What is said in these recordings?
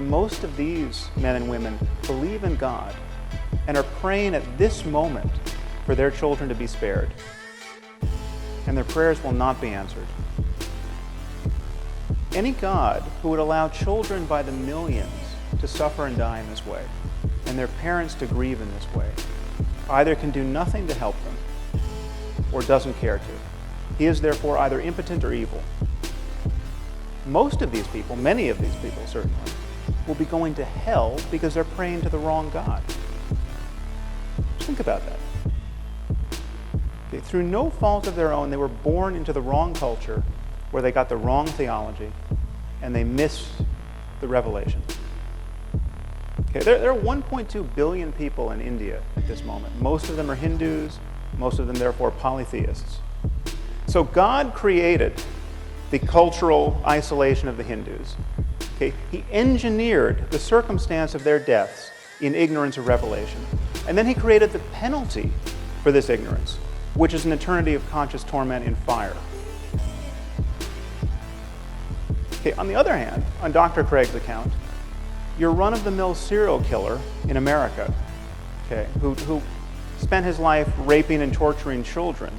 most of these men and women believe in God and are praying at this moment for their children to be spared. And their prayers will not be answered. Any God who would allow children by the millions to suffer and die in this way, and their parents to grieve in this way, either can do nothing to help them or doesn't care to. He is therefore either impotent or evil. Most of these people, many of these people certainly, will be going to hell because they're praying to the wrong God. Just think about that. Okay, through no fault of their own, they were born into the wrong culture where they got the wrong theology and they missed the revelation. Okay, there are 1.2 billion people in India at this moment. Most of them are Hindus, most of them therefore polytheists. So God created the cultural isolation of the Hindus. Okay, He engineered the circumstance of their deaths in ignorance of revelation. And then He created the penalty for this ignorance, which is an eternity of conscious torment in fire. Okay, on the other hand, on Dr. Craig's account, your run-of-the-mill serial killer in America, okay, who spent his life raping and torturing children,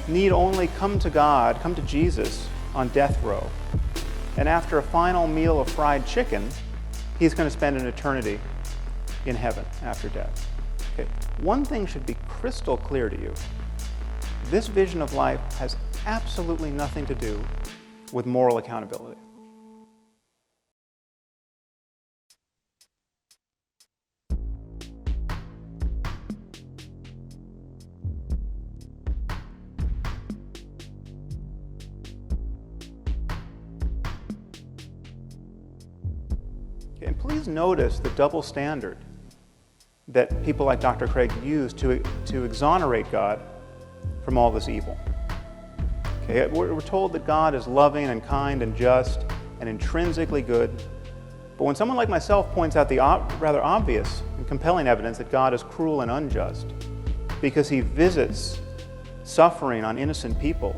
need only come to God, come to Jesus on death row. And after a final meal of fried chicken, he's going to spend an eternity in heaven after death. Okay. One thing should be crystal clear to you. This vision of life has absolutely nothing to do with moral accountability. And please notice the double standard that people like Dr. Craig use to exonerate God from all this evil. Okay, we're told that God is loving and kind and just and intrinsically good. But when someone like myself points out the rather obvious and compelling evidence that God is cruel and unjust because He visits suffering on innocent people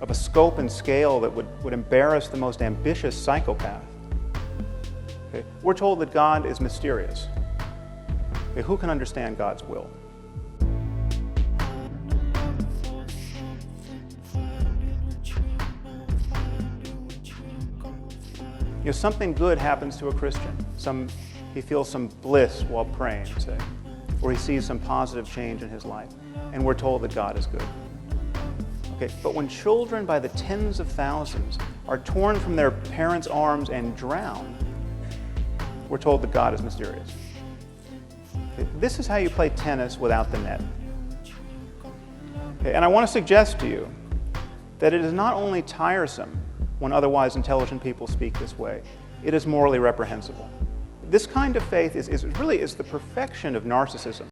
of a scope and scale that would embarrass the most ambitious psychopath, okay, we're told that God is mysterious. Okay, who can understand God's will? You know, something good happens to a Christian. He feels some bliss while praying, say, or he sees some positive change in his life, and we're told that God is good. Okay, but when children by the tens of thousands are torn from their parents' arms and drown, we're told that God is mysterious. Okay, this is how you play tennis without the net. Okay, and I want to suggest to you that it is not only tiresome when otherwise intelligent people speak this way, it is morally reprehensible. This kind of faith is really the perfection of narcissism.